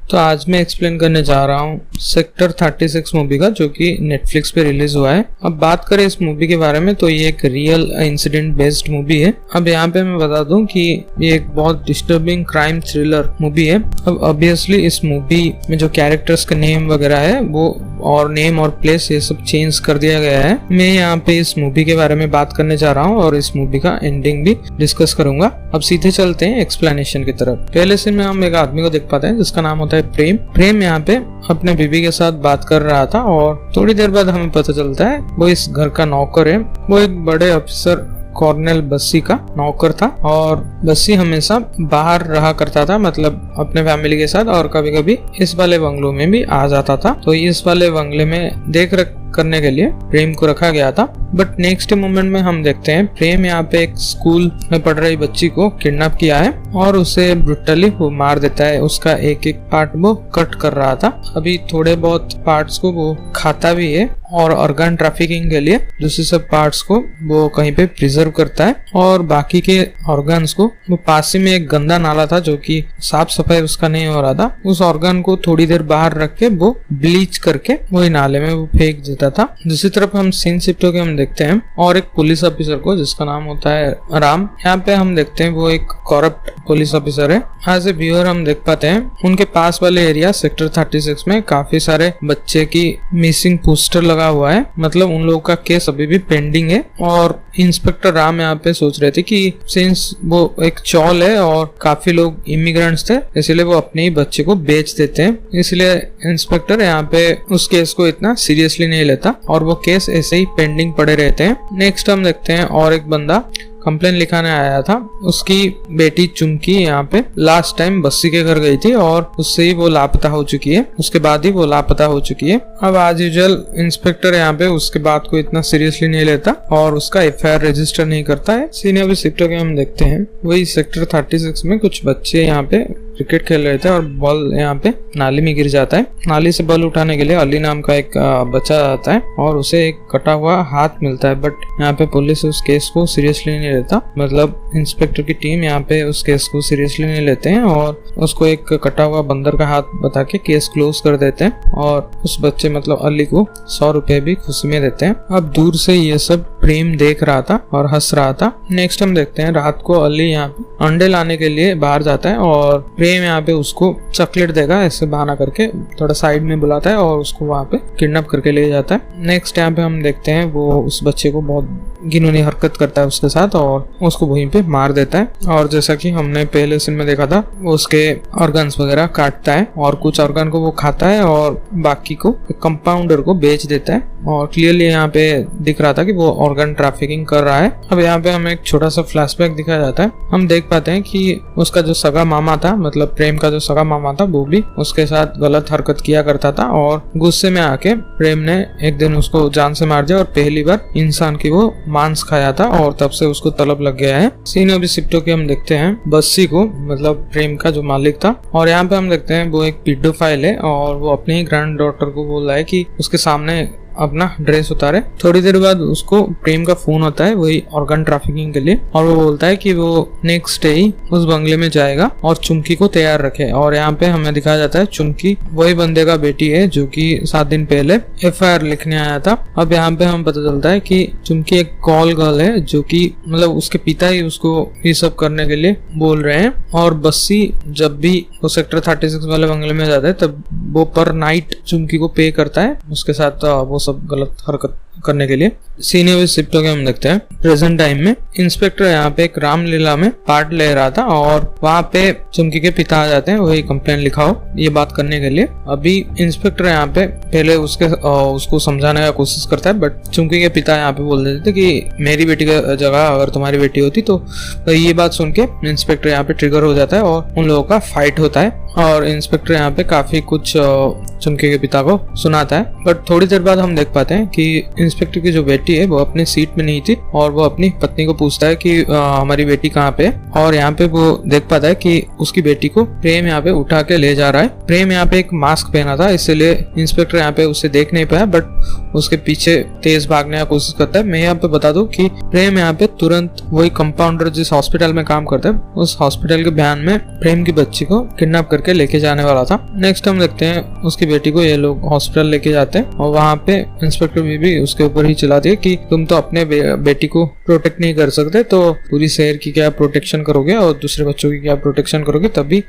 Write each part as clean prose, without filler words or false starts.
तो आज मैं एक्सप्लेन करने जा रहा हूँ सेक्टर 36 मूवी का, जो कि नेटफ्लिक्स पे रिलीज हुआ है। अब बात करें इस मूवी के बारे में तो ये एक रियल इंसिडेंट बेस्ड मूवी है। अब यहाँ पे मैं बता दूं कि ये एक बहुत डिस्टर्बिंग क्राइम थ्रिलर मूवी है। अब ऑब्वियसली इस मूवी में जो कैरेक्टर्स का नेम वगैरह है वो और नेम और प्लेस ये सब चेंज कर दिया गया है। मैं यहाँ पे इस मूवी के बारे में बात करने जा रहा हूँ और इस मूवी का एंडिंग भी डिस्कस करूंगा। अब सीधे चलते हैं एक्सप्लेनेशन की तरफ। पहले से में हम एक आदमी को देख पाते हैं जिसका नाम होता है प्रेम। प्रेम यहाँ पे अपने बीवी के साथ बात कर रहा था और थोड़ी देर बाद हमें पता चलता है वो इस घर का नौकर है। वो एक बड़े अफसर कॉर्नेल बस्सी का नौकर था और बस्सी हमेशा बाहर रहा करता था, मतलब अपने फैमिली के साथ, और कभी कभी इस वाले बंगलों में भी आ जाता था। तो इस वाले बंगले में देख रेख करने के लिए प्रेम को रखा गया था। बट नेक्स्ट मोमेंट में हम देखते हैं प्रेम यहाँ पे एक स्कूल में पढ़ रही बच्ची को किडनैप किया है और उसे ब्रूटली वो मार देता है। उसका एक एक पार्ट वो कट कर रहा था। अभी थोड़े बहुत पार्ट्स को वो खाता भी है और ऑर्गन ट्रैफिकिंग के लिए दूसरे सब पार्ट्स को वो कहीं पे प्रिजर्व करता है और बाकी के ऑर्गन्स को वो पास ही में एक गंदा नाला था जो कि साफ सफाई उसका नहीं हो रहा था, उस ऑर्गन को थोड़ी देर बाहर रख के वो ब्लीच करके वही नाले में वो फेंक देता था। दूसरी तरफ हम सीन शिफ्ट होके हम देखते हैं और एक पुलिस ऑफिसर को जिसका नाम होता है राम। यहाँ पे हम देखते हैं वो एक करप्ट पुलिस ऑफिसर है। एज ए व्यूअर हम देख पाते हैं उनके पास वाले एरिया सेक्टर 36 में काफी सारे बच्चे की मिसिंग पोस्टर लगा हुआ है, मतलब उन लोगों का केस अभी भी पेंडिंग है। और इंस्पेक्टर राम यहाँ पे सोच रहे थे कि सिंस वो एक चौल है और काफी लोग इमिग्रेंट्स थे इसलिए वो अपने ही बच्चे को बेच देते हैं, इसलिए इंस्पेक्टर यहाँ पे उस केस को इतना सीरियसली नहीं लेता और वो केस ऐसे ही पेंडिंग पड़े रहते हैं। नेक्स्ट हम देखते हैं और एक बंदा कंप्लेन लिखाने आया था। उसकी बेटी चुमकी यहाँ पे लास्ट टाइम बस्सी के घर गई थी और उससे ही वो लापता हो चुकी है, उसके बाद ही वो लापता हो चुकी है। अब एज यूजुअल इंस्पेक्टर यहाँ पे उसके बात को इतना सीरियसली नहीं लेता और उसका एफआईआर रजिस्टर नहीं करता है। सीन अभी सेक्टर के हम देखते हैं वही सेक्टर 36 में कुछ बच्चे यहाँ पे क्रिकेट खेल रहे थे और बॉल यहाँ पे नाली में गिर जाता है। नाली से बॉल उठाने के लिए अली नाम का एक बच्चा आता है और उसे एक कटा हुआ हाथ मिलता है। बट यहाँ पे पुलिस उस केस को सीरियसली नहीं लेता, मतलब इंस्पेक्टर की टीम यहाँ पे उस केस को सीरियसली नहीं लेते हैं और उसको एक कटा हुआ बंदर का हाथ बता के केस क्लोज कर देते हैं और उस बच्चे मतलब अली को 100 रुपए भी खुशी में देते हैं। अब दूर से ये सब प्रेम देख रहा था और हंस रहा था। नेक्स्ट हम देखते हैं रात को अली यहाँ पे अंडे लाने के लिए बाहर जाता है और प्रेम यहाँ पे उसको चॉकलेट देगा ऐसे बहाना करके थोड़ा साइड में बुलाता है और उसको वहाँ पे किडनैप करके ले जाता है। नेक्स्ट यहाँ पे हम देखते हैं वो उस बच्चे को बहुत घिनौनी हरकत करता है उसके साथ और उसको वहीं पे मार देता है। और जैसा कि हमने पहले सीन में देखा था वो उसके ऑर्गन्स वगैरह काटता है और कुछ ऑर्गन को वो खाता है और बाकी को कंपाउंडर को बेच देता है और क्लियरली यहाँ पे दिख रहा था कि वो ऑर्गन ट्रैफिकिंग कर रहा है। अब यहाँ पे हमें एक छोटा सा फ्लैशबैक दिखाया जाता है। हम देख पाते हैं कि उसका जो सगा मामा था, मतलब प्रेम का जो सगा मामा था, वो भी उसके साथ गलत हरकत किया करता था और गुस्से में आके प्रेम ने एक दिन उसको जान से मार दिया और पहली बार इंसान की वो मांस खाया था और तब से उसको तलब लग गया है। सीन अभी शिफ्ट होके हम देखते हैं बस्सी को, मतलब प्रेम का जो मालिक था, और यहाँ पे हम देखते हैं वो एक पीडोफाइल है और वो अपनी ग्रैंड डॉटर को बोल रहा है कि उसके सामने अपना ड्रेस उतारे। थोड़ी देर बाद उसको प्रेम का फोन होता है वही ऑर्गन ट्रैफिकिंग के लिए और वो बोलता है कि वो नेक्स्ट डे ही उस बंगले में जाएगा और चुमकी को तैयार रखे। और यहाँ पे हमें दिखाया जाता है चुमकी वही बंदे का बेटी है जो कि 7 दिन पहले एफआईआर लिखने आया था। अब यहाँ पे हमें पता चलता है कि चुमकी एक कॉल गर्ल है जो कि मतलब उसके पिता ही उसको ये सब करने के लिए बोल रहे हैं और बस्सी जब भी वो सेक्टर 36 वाले बंगले में जाता है तब वो पर नाइट चुमकी को पे करता है उसके साथ वो सब गलत हरकत करने के लिए। सीनियर शिफ्ट हो गए हम देखते हैं प्रेजेंट टाइम में इंस्पेक्टर यहाँ पे एक रामलीला में पार्ट ले रहा था और वहाँ पे चुमकी के पिता आ जाते हैं वही कंप्लेन लिखाओ ये बात करने के लिए। अभी इंस्पेक्टर यहाँ पे पहले उसको समझाने का कोशिश करता है बट चुमकी के पिता यहाँ पे बोल देते थे कि मेरी बेटी की जगह अगर तुम्हारी बेटी होती तो ये बात सुन के इंस्पेक्टर यहाँ पे ट्रिगर हो जाता है और उन लोगों का फाइट होता है और इंस्पेक्टर यहाँ पे काफी कुछ चुमकी के पिता को सुनाता है। बट थोड़ी देर बाद हम देख पाते हैं कि इंस्पेक्टर की जो बेटी है वो अपनी सीट में नहीं थी और वो अपनी पत्नी को पूछता है कि हमारी बेटी कहाँ पे है और यहाँ पे वो देख पाता है कि उसकी बेटी को प्रेम यहाँ पे उठा के ले जा रहा है। प्रेम यहाँ पे एक मास्क पहना था इसलिए इंस्पेक्टर यहाँ पे उसे देख नहीं पाया बट उसके पीछे तेज भागने की कोशिश करता है। मैं यहाँ पे बता दूं कि प्रेम यहाँ पे तुरंत वही कंपाउंडर जिस हॉस्पिटल में काम करता है उस हॉस्पिटल के बयान में प्रेम की बच्ची को किडनैप करके लेके जाने वाला था। नेक्स्ट हम देखते हैं उसकी बेटी को ये लोग हॉस्पिटल लेके जाते हैं और वहाँ पे इंस्पेक्टर बीबी उसके ऊपर ही चिल्लाती है कि तुम तो अपने बेटी को प्रोटेक्ट नहीं कर सकते, तो पूरी शहर की क्या प्रोटेक्शन करोगे और दूसरे बच्चों की क्या प्रोटेक्शन करोगे। तभी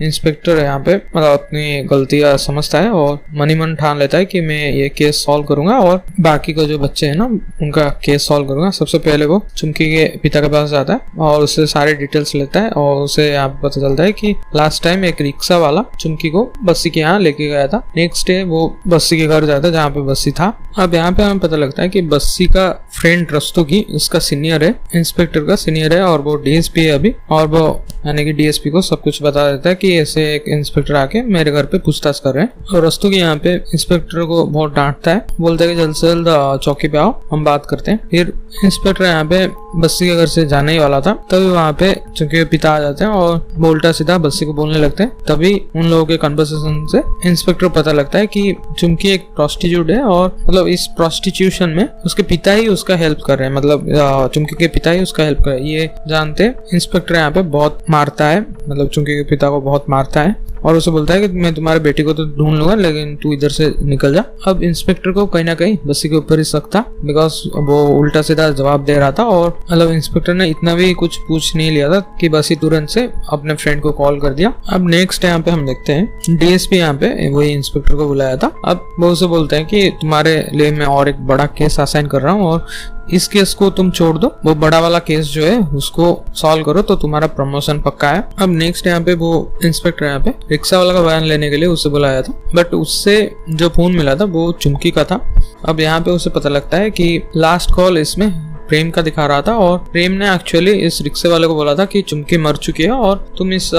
इंस्पेक्टर यहाँ पे मतलब अपनी गलतियां समझता है और मनी मन ठान लेता है कि मैं ये केस सॉल्व करूंगा और बाकी का जो बच्चे हैं ना उनका केस सॉल्व करूंगा। सबसे पहले वो चुमकी के पिता के पास जाता है और उससे सारे डिटेल्स लेता है और उसे यहाँ पे पता चलता है कि लास्ट टाइम एक रिक्शा वाला चुमकी को बस्सी के यहाँ लेके गया था। नेक्स्ट डे वो बस्सी के घर जाता है जहाँ पे बस्सी था। अब यहाँ पे हमें पता लगता है कि बस्सी का फ्रेंड रस्तोगी इसका सीनियर है, इंस्पेक्टर का सीनियर है और वो डीएसपी है अभी, और वो यानी कि डीएसपी को सब कुछ बता देता है कि ऐसे एक इंस्पेक्टर आके मेरे घर पे पूछताछ कर रहे हैं। और रस्तोगी यहाँ पे इंस्पेक्टर को बहुत डांटता है, बोलता है कि जल्द से जल्द चौकी पे आओ, हम बात करते हैं। फिर इंस्पेक्टर यहाँ पे बस्सी के घर से जाने ही वाला था, तभी वहाँ पे चुमकी पिता आ जाते हैं और उल्टा सीधा बस्सी को बोलने लगते हैं। तभी उन लोगों के कन्वर्सेशन से इंस्पेक्टर पता लगता है कि चुमकी एक प्रोस्टिट्यूट है और मतलब इस प्रोस्टिट्यूशन में उसके पिता ही उसका हेल्प कर रहे हैं, मतलब चुमकी के पिता ही उसका हेल्प कर रहे हैं। ये जानते इंस्पेक्टर यहाँ पे बहुत मारता है, मतलब चुमकी के पिता को बहुत मारता है और उसे बोलता है कि मैं तुम्हारे बेटी को तो ढूंढ लूंगा लेकिन तू इधर से निकल जा। अब इंस्पेक्टर को कहीं ना कहीं बस्सी के ऊपर ही शक था बिकॉज वो उल्टा सीधा जवाब दे रहा था और मतलब इंस्पेक्टर ने इतना भी कुछ पूछ नहीं लिया था कि बस्सी तुरंत से अपने फ्रेंड को कॉल कर दिया। अब नेक्स्ट यहाँ पे हम देखते हैं डीएसपी यहाँ पे वही इंस्पेक्टर को बुलाया था। अब वो उसे बोलते हैं कि तुम्हारे लिए मैं और एक बड़ा केस असाइन कर रहा हूँ और इस केस को तुम छोड़ दो, वो बड़ा वाला केस जो है उसको सॉल्व करो तो तुम्हारा प्रमोशन पक्का है। अब नेक्स्ट यहाँ पे वो इंस्पेक्टर यहाँ पे रिक्शा वाला का बयान लेने के लिए उसे बुलाया था, बट उससे जो फोन मिला था वो चुमकी का था। अब यहाँ पे उसे पता लगता है कि लास्ट कॉल इसमें प्रेम का दिखा रहा था और प्रेम ने एक्चुअली इस रिक्शे वाले को बोला था कि चुमकी मर चुकी है और तुम इस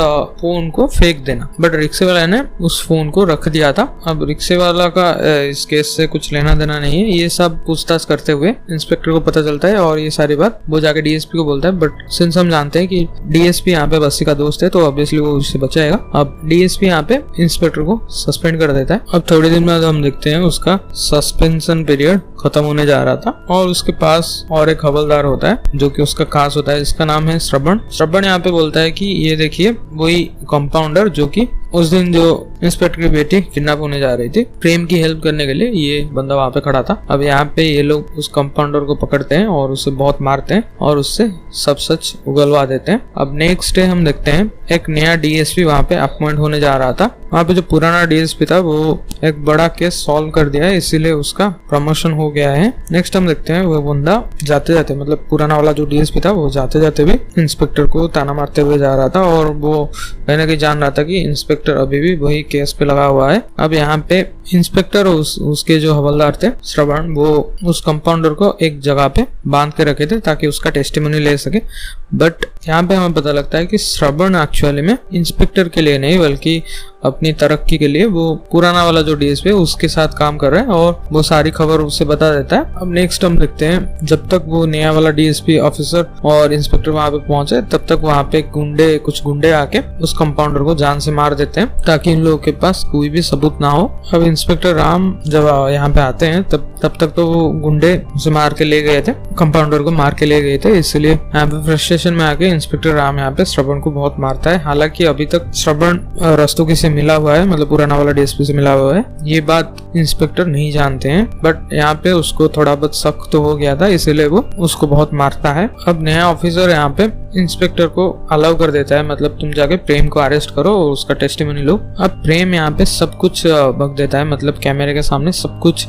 फोन को फेंक देना, बट रिक्शे वाले ने उस फोन को रख दिया था। अब रिक्शे वाला का इस केस से कुछ लेना देना नहीं है। ये सब पूछताछ करते हुए इंस्पेक्टर को पता चलता है और ये सारी बात वो जाके डीएसपी को बोलता है, बट सिंस हम जानते हैं कि डीएसपी यहाँ पे बस्सी का दोस्त है तो ऑब्वियसली वो उससे बचाएगा। अब डीएसपी यहाँ पे इंस्पेक्टर को सस्पेंड कर देता है। अब थोड़े दिन बाद हम देखते हैं उसका सस्पेंशन पीरियड खत्म होने जा रहा था और उसके पास और एक हवलदार होता है जो कि उसका खास होता है, इसका नाम है श्रवण। श्रवण यहाँ पे बोलता है कि ये देखिए वही कंपाउंडर जो कि उस दिन जो इंस्पेक्टर की बेटी किडनैप होने जा रही थी, प्रेम की हेल्प करने के लिए ये बंदा वहाँ पे खड़ा था। अब यहाँ पे ये लोग उस कंपाउंडर को पकड़ते हैं और उसे बहुत मारते हैं और उससे सब सच उगलवा देते हैं। अब नेक्स्ट डे हम देखते हैं एक नया डीएसपी वहाँ पे अपॉइंट होने जा रहा था। वहाँ पे जो पुराना डीएसपी था वो एक बड़ा केस सॉल्व कर दिया है, इसीलिए उसका प्रमोशन हो गया है। नेक्स्ट हम देखते हैं वो बंदा जाते जाते, मतलब पुराना वाला जो डीएसपी था वो जाते जाते भी इंस्पेक्टर को ताना मारते हुए जा रहा था और वो कहीं ना कहीं जान रहा था कि इंस्पेक्टर अभी भी वही केस पे लगा हुआ है। अब यहाँ पे इंस्पेक्टर उसके जो हवलदार थे श्रवण, वो उस कंपाउंडर को एक जगह पे बांध के रखे थे ताकि उसका टेस्टिमोनी ले सके। बट यहाँ पे हमें पता लगता है कि श्रवण एक्चुअली में इंस्पेक्टर के लिए नहीं बल्कि अपनी तरक्की के लिए वो पुराना वाला जो डीएसपी है उसके साथ काम कर रहा है और वो सारी खबर उसे बता देता है। अब नेक्स्ट हम देखते हैं जब तक वो नया वाला डीएसपी ऑफिसर और इंस्पेक्टर वहां पे पहुंचे तब तक वहां पे कुछ गुंडे आके उस कंपाउंडर को जान से मार देते हैं ताकि इन लोगों के पास कोई भी सबूत ना हो। अब इंस्पेक्टर राम जब यहाँ पे आते हैं तब तक तो वो गुंडे उसे मार के ले गए थे, कंपाउंडर को मार के ले गए थे, इसलिए यहाँ पे फ्रस्ट्रेशन में आके इंस्पेक्टर राम यहाँ पे श्रवण को बहुत मारता है। हालांकि अभी तक श्रवण रस्तोगी से मिला हुआ है, मतलब पुराना वाला डीएसपी से मिला हुआ है, ये बात इंस्पेक्टर नहीं जानते हैं, बट यहाँ पे उसको थोड़ा बहुत शक तो हो गया था इसीलिए वो उसको बहुत मारता है। अब नया ऑफिसर यहाँ पे इंस्पेक्टर को अलाउ कर देता है, मतलब तुम जाके प्रेम को अरेस्ट करो और उसका टेस्टिमोनी लो। अब प्रेम यहाँ पे सब कुछ बक देता है, मतलब कैमरे के सामने सब कुछ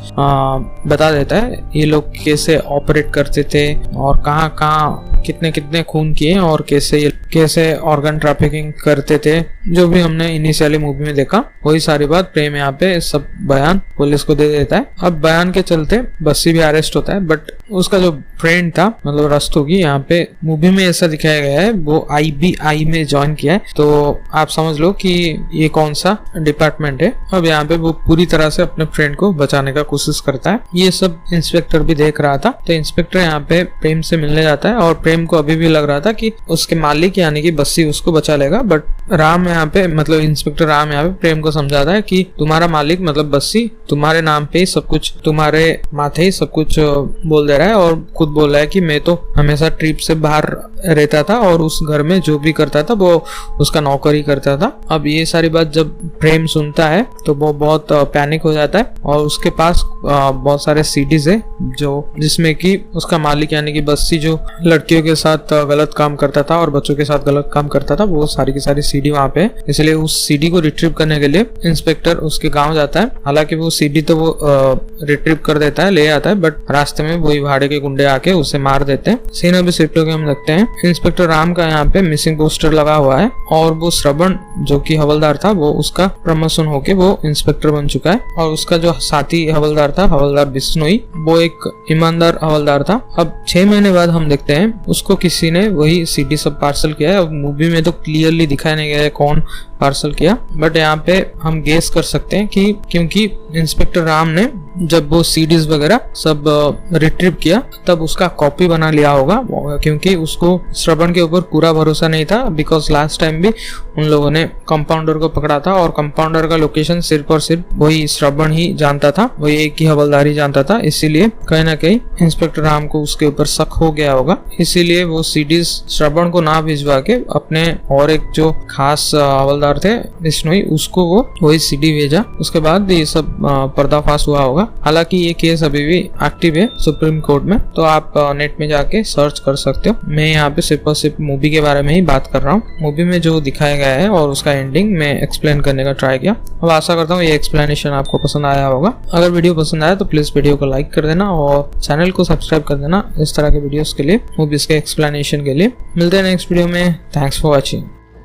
बता देता है, ये लोग कैसे ऑपरेट करते थे और कहाँ कितने खून किए और कैसे ऑर्गन ट्रैफिकिंग करते थे, जो भी हमने इनिशियली मूवी में देखा वही सारी बात प्रेम यहाँ पे सब बयान पुलिस को दे देता है। अब बयान के चलते बस्सी भी अरेस्ट होता है, बट उसका जो फ्रेंड था मतलब रस्तोगी, यहाँ पे मूवी में ऐसा दिखाया गया है वो IBI में ज्वाइन किया है, तो आप समझ लो कि ये कौन सा डिपार्टमेंट है। अब यहाँ पे वो पूरी तरह से अपने फ्रेंड को बचाने का कोशिश करता है, ये सब इंस्पेक्टर भी देख रहा था। तो इंस्पेक्टर यहाँ पे प्रेम से मिलने जाता है और प्रेम को अभी भी लग रहा था कि उसके मालिक यानी कि बस्सी उसको बचा लेगा, बट राम यहाँ पे मतलब इंस्पेक्टर राम राम यहाँ पे प्रेम को समझाता है कि तुम्हारा मालिक मतलब बस्सी तुम्हारे नाम पे ही सब कुछ, तुम्हारे माथे ही सब कुछ बोल दे रहा है, और खुद बोल रहा है कि मैं तो हमेशा ट्रिप से बाहर रहता था और उस घर में जो भी करता था वो उसका नौकर ही करता था। अब ये सारी बात जब प्रेम सुनता है तो वो बहुत पैनिक हो जाता है, और उसके पास बहुत सारे सीडीज है जो जिसमें कि उसका मालिक यानी कि बस्सी जो लड़कियों के साथ गलत काम करता था और बच्चों के साथ गलत काम करता था, वो सारी की सारी सीडी वहाँ पे। इसलिए उस सीडी को रिट्रीव करने के लिए इंस्पेक्टर उसके गांव जाता है। हालांकि वो सीडी तो वो रिट्रीव कर देता है, ले आता है, बट रास्ते में वही भाड़े के गुंडे आके उसे मार देते हैं। सीन अभी शिफ्ट होके हम लगते हैं इंस्पेक्टर राम का यहाँ पे मिसिंग पोस्टर लगा हुआ है, और वो श्रवण जो कि हवलदार था वो उसका प्रमोशन होके वो इंस्पेक्टर बन चुका है, और उसका जो साथी हवलदार था, हवलदार बिश्नोई, वो एक ईमानदार हवलदार था। अब 6 महीने बाद हम देखते हैं उसको किसी ने वही सीडी सब पार्सल किया है। अब मूवी में तो क्लियरली दिखाया नहीं गया है कौन पार्सल किया, बट यहाँ पे हम गेस कर सकते हैं कि क्योंकि इंस्पेक्टर राम ने जब वो सीडीज वगैरह सब रिट्रीव किया तब उसका कॉपी बना लिया होगा, क्योंकि उसको श्रवण के ऊपर पूरा भरोसा नहीं था। बिकॉज लास्ट टाइम भी उन लोगों ने कंपाउंडर को पकड़ा था, और कंपाउंडर का लोकेशन सिर्फ और सिर्फ वही श्रवण ही जानता था, वही एक ही हवलदार ही जानता था। इसीलिए कहीं ना कहीं इंस्पेक्टर राम को उसके ऊपर शक हो गया होगा, इसीलिए वो सीडीज श्रवण को ना भिजवा के अपने और एक जो खास हवलदार थे बिश्नोई, उसको वो वही सीडी भेजा। उसके बाद ये सब पर्दाफाश हुआ होगा। हालांकि ये केस अभी भी एक्टिव है सुप्रीम कोर्ट में, तो आप नेट में जाके सर्च कर सकते हो। मैं यहाँ पे सिर्फ और सिर्फ मूवी के बारे में ही बात कर रहा हूँ। मूवी में जो दिखाया गया है और उसका एंडिंग मैं एक्सप्लेन करने का ट्राई किया। अब आशा करता हूँ ये एक्सप्लेनेशन आपको पसंद आया होगा। अगर वीडियो पसंद आया तो प्लीज वीडियो को लाइक कर देना और चैनल को सब्सक्राइब कर देना इस तरह के वीडियोस के लिए, मूवीज के एक्सप्लेनेशन के लिए। मिलते हैं नेक्स्ट वीडियो में। Thanks for watching.